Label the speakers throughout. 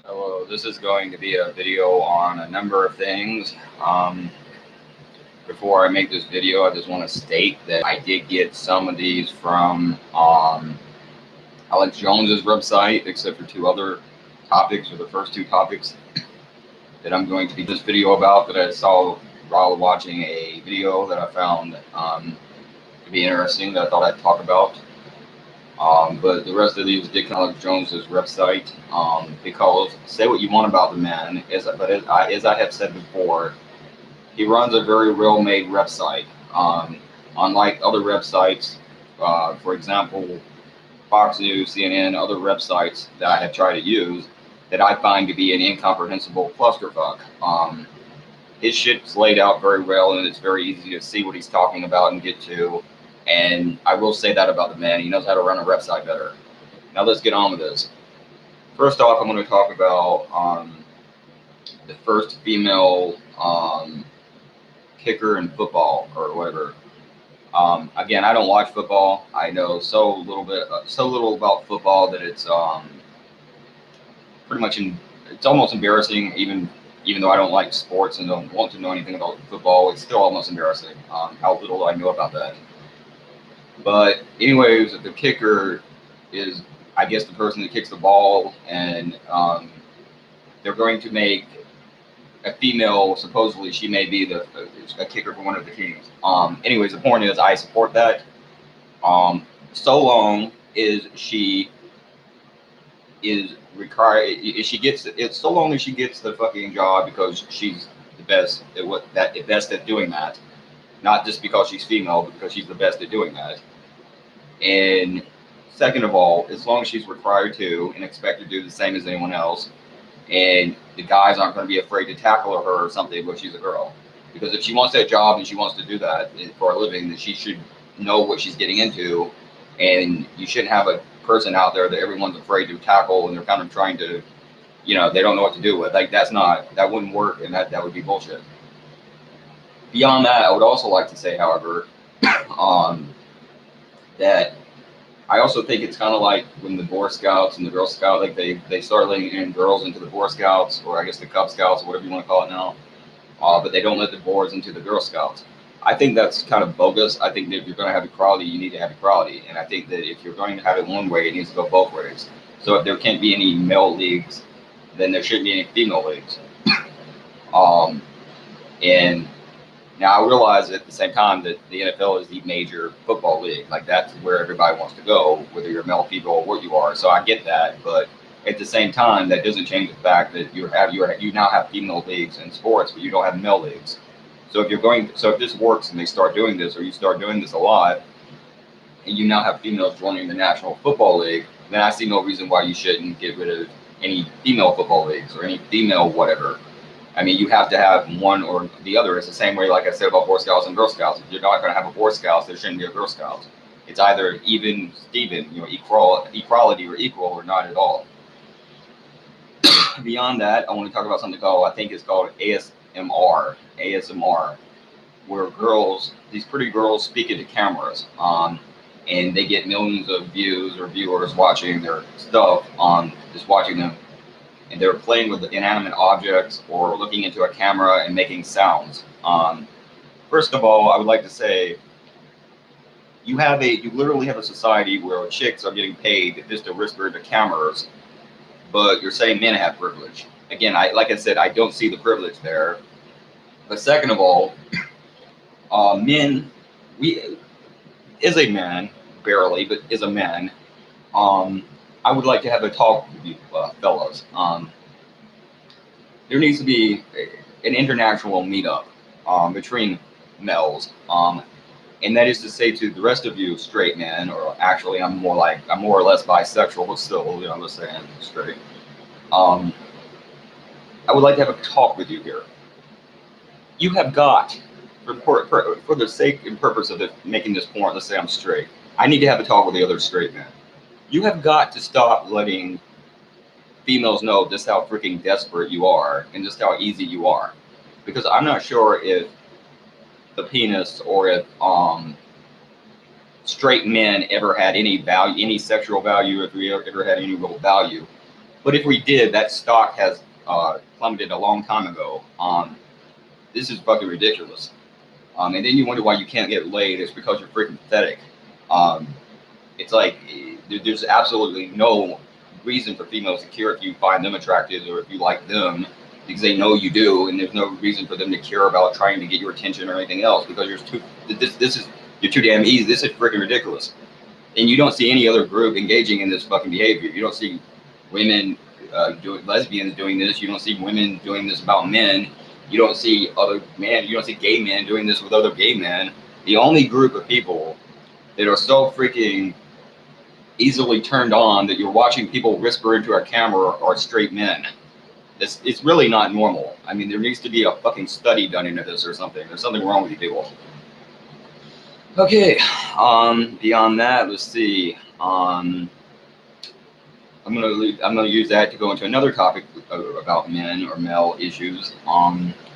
Speaker 1: Hello, this is going to be a video on a number of things. Before I make this video, I just want to state that I did get some of these from Alex Jones's website, except for two other topics, or the first two topics that I'm going to be this video about that I saw while watching a video that I found to be interesting that I thought I'd talk about. But the rest of these Dick Alex Jones's website, because say what you want about the man, as I have said before, he runs a very well-made website. Unlike other websites, for example, Fox News, CNN, other websites that I have tried to use, that I find to be an incomprehensible clusterfuck. His shit's laid out very well, and it's very easy to see what he's talking about and get to. And I will say that about the man. He knows how to run a website better. Now let's get on with this. First off, I'm going to talk about the first female kicker in football or whatever. Again, I don't watch football. I know so little about football that it's pretty much it's almost embarrassing. Even though I don't like sports and don't want to know anything about football, it's still almost embarrassing how little I know about that. But anyways, the kicker is, I guess, the person that kicks the ball, and they're going to make a female. Supposedly, she may be a kicker for one of the teams. Anyways, the point is, I support that. So long as she is required, if she gets it, so long as she gets the fucking job because she's the best at doing that. Not just because she's female, but because she's the best at doing that. And second of all, as long as she's required to and expected to do the same as anyone else, and the guys aren't going to be afraid to tackle her or something because she's a girl. Because if she wants that job and she wants to do that for a living, then she should know what she's getting into. And you shouldn't have a person out there that everyone's afraid to tackle and they're kind of trying to, they don't know what to do with. Like, that wouldn't work, and that would be bullshit. Beyond that, I would also like to say, however, that I also think it's kind of like when the Boy Scouts and the Girl Scouts, like they start letting in girls into the Boy Scouts, or I guess the Cub Scouts, or whatever you want to call it now, but they don't let the boys into the Girl Scouts. I think that's kind of bogus. I think that if you're going to have equality, you need to have equality, and I think that if you're going to have it one way, it needs to go both ways. So if there can't be any male leagues, then there shouldn't be any female leagues. And now I realize at the same time that the NFL is the major football league. Like, that's where everybody wants to go, whether you're male, female, or what you are. So I get that, but at the same time, that doesn't change the fact that you now have female leagues in sports, but you don't have male leagues. So if this works and they start doing this, or you start doing this a lot, and you now have females joining the National Football League, then I see no reason why you shouldn't get rid of any female football leagues or any female whatever. I mean, you have to have one or the other. It's the same way, like I said, about Boy Scouts and Girl Scouts. If you're not going to have a Boy Scouts, there shouldn't be a Girl Scouts. It's either even, Steven, equality or equal, or not at all. Beyond that, I want to talk about something I think it's called ASMR, where these pretty girls speak into cameras, and they get millions of views or viewers watching their stuff just watching them. And they're playing with inanimate objects or looking into a camera and making sounds. First of all, I would like to say, you literally have a society where chicks are getting paid just to whisper into cameras, but you're saying men have privilege. Again, like I said, I don't see the privilege there. But second of all, men, as a man, barely, but as a man, I would like to have a talk with you, fellas. There needs to be an international meetup between males, and that is to say to the rest of you straight men, or actually I'm more or less bisexual, but still, I'm just saying straight. I would like to have a talk with you here. You have got, for the sake and purpose of making this point, let's say I'm straight. I need to have a talk with the other straight men. You have got to stop letting females know just how freaking desperate you are and just how easy you are. Because I'm not sure if the penis or if straight men ever had any value, any sexual value, if we ever had any real value. But if we did, that stock has plummeted a long time ago. This is fucking ridiculous. And then you wonder why you can't get laid. It's because you're freaking pathetic. Um, it's like there's absolutely no reason for females to care if you find them attractive or if you like them, because they know you do, and there's no reason for them to care about trying to get your attention or anything else, because you're too damn easy. This is freaking ridiculous. And you don't see any other group engaging in this fucking behavior. You don't see women lesbians doing this. You don't see women doing this about men. You don't see other men. You don't see gay men doing this with other gay men. The only group of people that are so freaking easily turned on that you're watching people whisper into a camera are straight men. It's really not normal. I mean, there needs to be a fucking study done into this or something. There's something wrong with you people. Okay. Beyond that, let's see. I'm gonna use that to go into another topic about men or male issues.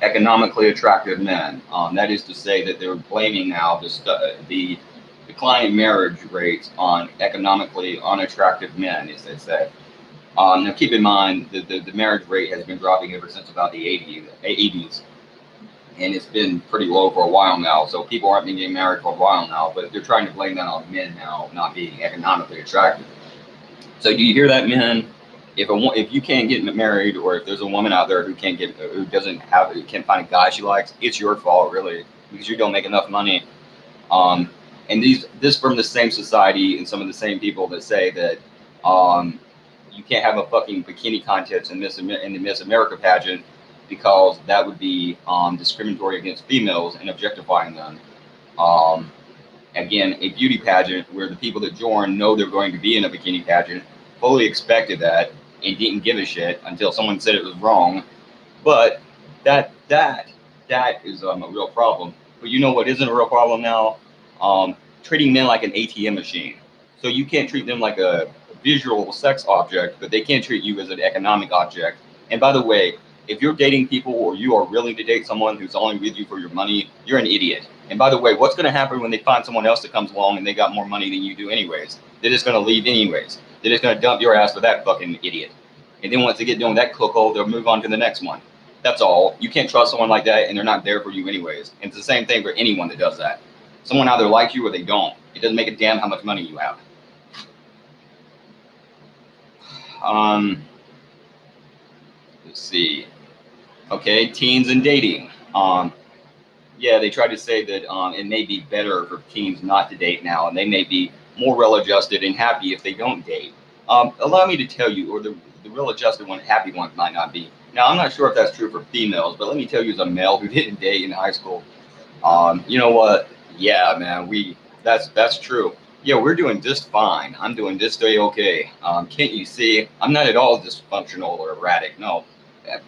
Speaker 1: Economically attractive men. That is to say that they're blaming now the declining marriage rates on economically unattractive men, as they say. Now keep in mind that the marriage rate has been dropping ever since about the 80s, and it's been pretty low for a while now. So people aren't been getting married for a while now, but they're trying to blame that on men now not being economically attractive. So do you hear that, men? If you can't get married, or if there's a woman out there who can't find a guy she likes, it's your fault, really, because you don't make enough money. And this from the same society and some of the same people that say that you can't have a fucking bikini contest in the Miss America pageant because that would be discriminatory against females and objectifying them. Again, a beauty pageant where the people that join know they're going to be in a bikini pageant, fully expected that and didn't give a shit until someone said it was wrong. But that is a real problem. But you know what isn't a real problem now? Treating men like an ATM machine. So you can't treat them like a visual sex object, but they can't treat you as an economic object. And by the way, if you're dating people or you are willing to date someone who's only with you for your money, you're an idiot. And by the way, what's going to happen when they find someone else that comes along and they got more money than you do anyways? They're just going to leave anyways. They're just going to dump your ass for that fucking idiot. And then once they get done with that cuckold, they'll move on to the next one. That's all. You can't trust someone like that, and they're not there for you anyways. And it's the same thing for anyone that does that. Someone either likes you or they don't. It doesn't make a damn how much money you have. Let's see. Okay, teens and dating. Yeah, they try to say that it may be better for teens not to date now, and they may be more well-adjusted and happy if they don't date. Allow me to tell you, or the well-adjusted one, happy ones might not be. Now, I'm not sure if that's true for females, but let me tell you as a male who didn't date in high school, you know what? Yeah, man, that's true. Yeah, we're doing just fine. I'm doing just okay. Can't you see? I'm not at all dysfunctional or erratic. No,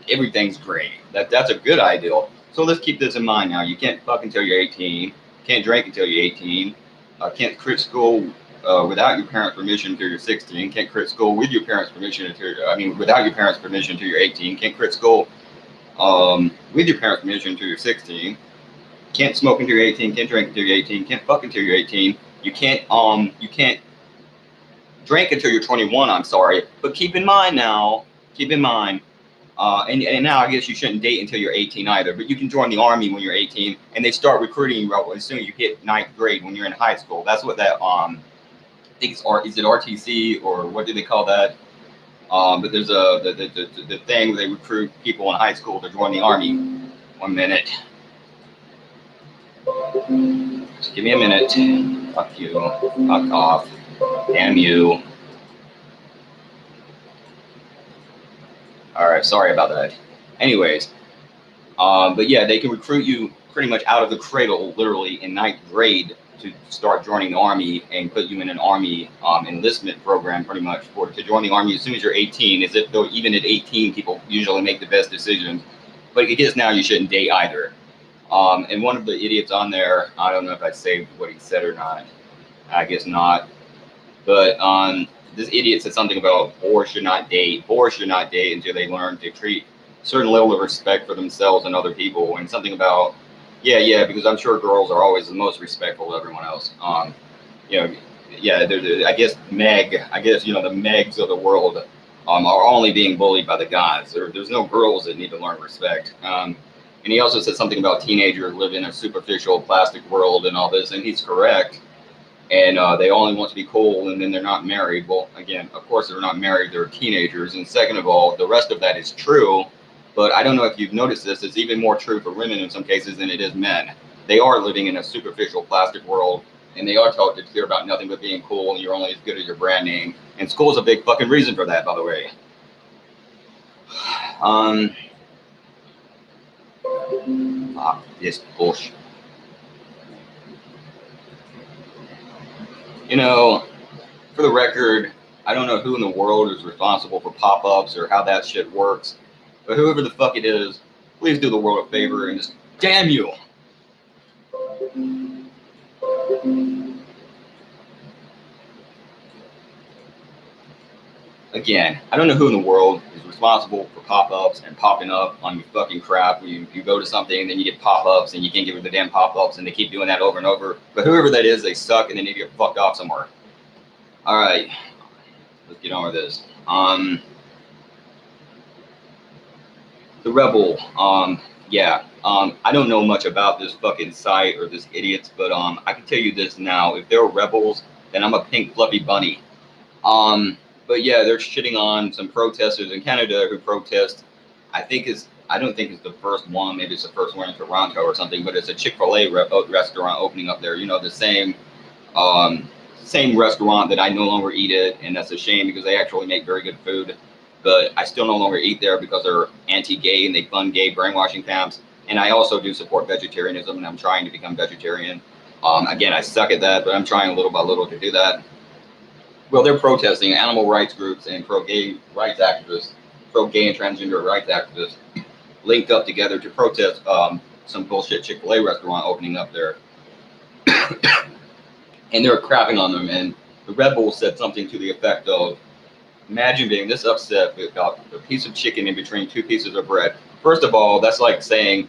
Speaker 1: everything's great. That's a good ideal. So let's keep this in mind now. You can't fuck until you're 18. Can't drink until you're 18. Can't quit school without your parents' permission until you're 16. Can't quit school with your parents' permission without your parents' permission until you're 18. Can't quit school with your parents' permission until you're 16. Can't smoke until you're 18. Can't drink until you're 18. Can't fuck until you're 18. You can't drink until you're 21. I'm sorry, but keep in mind, and now I guess you shouldn't date until you're 18 either. But you can join the army when you're 18, and they start recruiting you as soon as you hit 9th grade when you're in high school. That's what that I think is it RTC or what do they call that? But there's the thing where they recruit people in high school to join the army. 1 minute. Just give me a minute. Fuck you. Fuck off. Damn you. All right, sorry about that. Anyways, but yeah, they can recruit you pretty much out of the cradle, literally in 9th grade, to start joining the army and put you in an army enlistment program, pretty much to join the army as soon as you're 18. As if though even at 18, people usually make the best decisions. But I guess now you shouldn't date either. And one of the idiots on there, I don't know if I saved what he said or not. I guess not. But this idiot said something about boys should not date. Boys should not date until they learn to treat a certain level of respect for themselves and other people. And something about, yeah, because I'm sure girls are always the most respectful of everyone else. I guess the Megs of the world are only being bullied by the guys. There's no girls that need to learn respect. And he also said something about teenagers live in a superficial plastic world and all this, and he's correct. And they only want to be cool, and then they're not married. Well, again, of course they're not married, they're teenagers. And second of all, the rest of that is true, but I don't know if you've noticed this, it's even more true for women in some cases than it is men. They are living in a superficial plastic world, and they are taught to care about nothing but being cool, and you're only as good as your brand name. And school's a big fucking reason for that, by the way. This bullshit. You know, for the record, I don't know who in the world is responsible for pop-ups or how that shit works, but whoever the fuck it is, please do the world a favor and just damn you. Again, I don't know who in the world is responsible for pop-ups and popping up on your fucking crap. You go to something and then you get pop-ups and you can't get rid of the damn pop-ups and they keep doing that over and over. But whoever that is, they suck and they need to get fucked off somewhere. All right, let's get on with this. The Rebel, yeah. I don't know much about this fucking site or this idiots, but I can tell you this now. If they're rebels, then I'm a pink fluffy bunny. But yeah, they're shitting on some protesters in Canada who protest. I don't think it's the first one. Maybe it's the first one in Toronto or something. But it's a Chick-fil-A restaurant opening up there. You know, the same restaurant that I no longer eat at, and that's a shame because they actually make very good food. But I still no longer eat there because they're anti-gay and they fund gay brainwashing camps. And I also do support vegetarianism, and I'm trying to become vegetarian. Again, I suck at that, but I'm trying little by little to do that. Well, they're protesting. Animal rights groups and pro-gay rights activists, pro-gay and transgender rights activists, linked up together to protest some bullshit Chick-fil-A restaurant opening up there. And they're crapping on them. And the Red Bull said something to the effect of, imagine being this upset about a piece of chicken in between two pieces of bread. First of all, that's like saying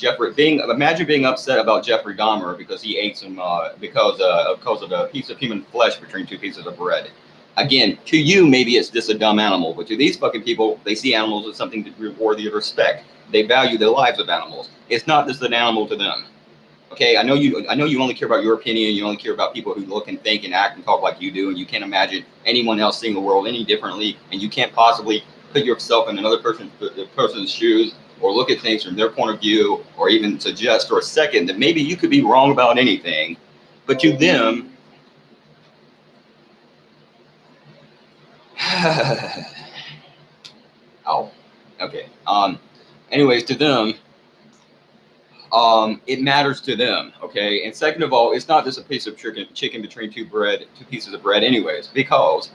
Speaker 1: imagine being upset about Jeffrey Dahmer because he ate some because of a piece of human flesh between two pieces of bread. Again, to you, maybe it's just a dumb animal, but to these fucking people, they see animals as something worthy of respect. They value the lives of animals. It's not just an animal to them. Okay, I know you only care about your opinion. You only care about people who look and think and act and talk like you do, and you can't imagine anyone else seeing the world any differently, and you can't possibly put yourself in another person's shoes or look at things from their point of view, or even suggest for a second that maybe you could be wrong about anything. But to them, oh, okay. Anyways, to them, it matters to them, okay? And second of all, it's not just a piece of chicken between two pieces of bread anyways, because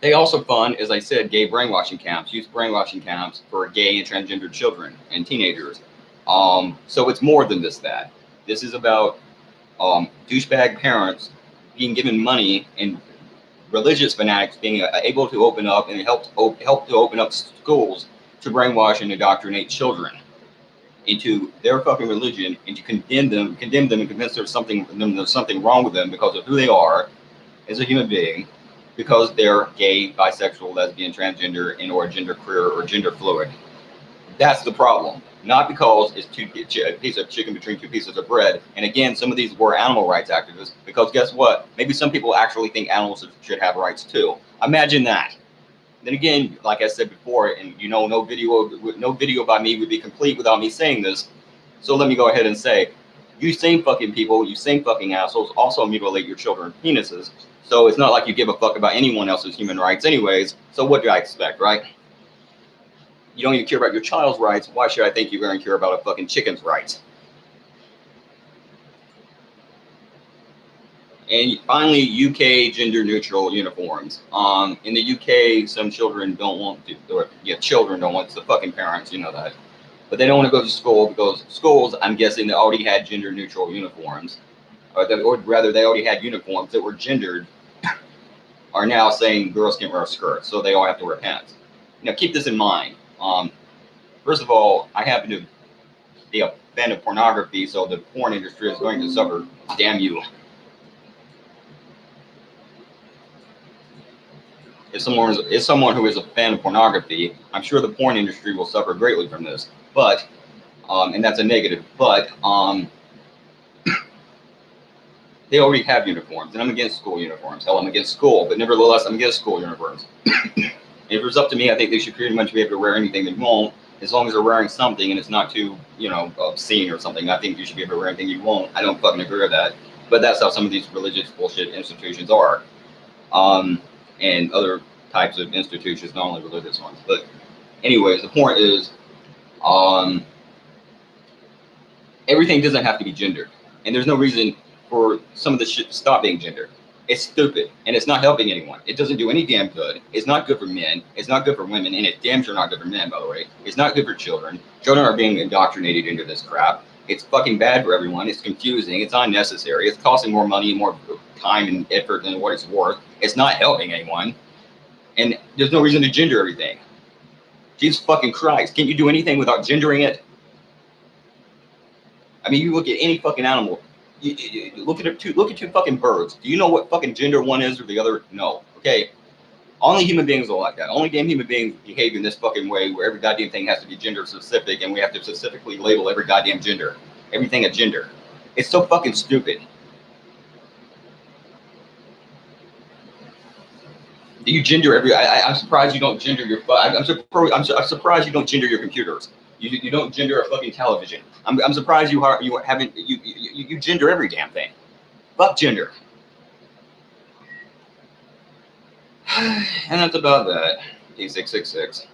Speaker 1: they also fund, as I said, gay brainwashing camps, youth brainwashing camps for gay and transgender children and teenagers. So it's more than just that. This is about douchebag parents being given money and religious fanatics being able to open up and help to open up schools to brainwash and indoctrinate children into their fucking religion and to condemn them and convince there's something wrong with them because of who they are as a human being, because they're gay, bisexual, lesbian, transgender, and or gender queer or gender fluid. That's the problem. Not because it's a piece of chicken between two pieces of bread. And again, some of these were animal rights activists, because guess what? Maybe some people actually think animals should have rights too. Imagine that. Then again, like I said before, and you know, no video by me would be complete without me saying this. So let me go ahead and say, you same fucking people, you same fucking assholes also mutilate your children's penises. So it's not like you give a fuck about anyone else's human rights anyways. So what do I expect, right? You don't even care about your child's rights. Why should I think you're going to care about a fucking chicken's rights? And finally, UK gender-neutral uniforms. In the UK, some children don't want to, or yeah, children don't want, it's the fucking parents, you know that. But they don't want to go to school because schools, I'm guessing, they already had gender-neutral uniforms. Or rather, they already had uniforms that were gendered, are now saying girls can't wear skirts, so they all have to wear pants. Now, keep this in mind. First of all, I happen to be a fan of pornography, so the porn industry is going to suffer. Damn you. if someone who is a fan of pornography, I'm sure the porn industry will suffer greatly from this. But and that's a negative. But they already have uniforms, and I'm against school uniforms. Hell, I'm against school, but nevertheless, I'm against school uniforms. If it was up to me, I think they should pretty much be able to wear anything they want, as long as they're wearing something and it's not too, obscene or something. I think you should be able to wear anything you want. I don't fucking agree with that. But that's how some of these religious bullshit institutions are. And other types of institutions, not only religious ones. But anyways, the point is, everything doesn't have to be gendered. And there's no reason for some of this shit to stop being gendered. It's stupid, and it's not helping anyone. It doesn't do any damn good. It's not good for men. It's not good for women, and it's damn sure not good for men, by the way. It's not good for children. Children are being indoctrinated into this crap. It's fucking bad for everyone. It's confusing. It's unnecessary. It's costing more money, more time and effort than what it's worth. It's not helping anyone. And there's no reason to gender everything. Jesus fucking Christ. Can't you do anything without gendering it? I mean, you look at any fucking animal. You look at two fucking birds. Do you know what fucking gender one is or the other? No. Okay. Only human beings are like that. Only damn human beings behave in this fucking way where every goddamn thing has to be gender specific and we have to specifically label every goddamn gender. Everything a gender. It's so fucking stupid. Do you gender every? I'm surprised you don't gender your. I'm surprised you don't gender your computers. You don't gender a fucking television. I'm surprised you haven't you gender every damn thing. Fuck gender. And that's about that. D666.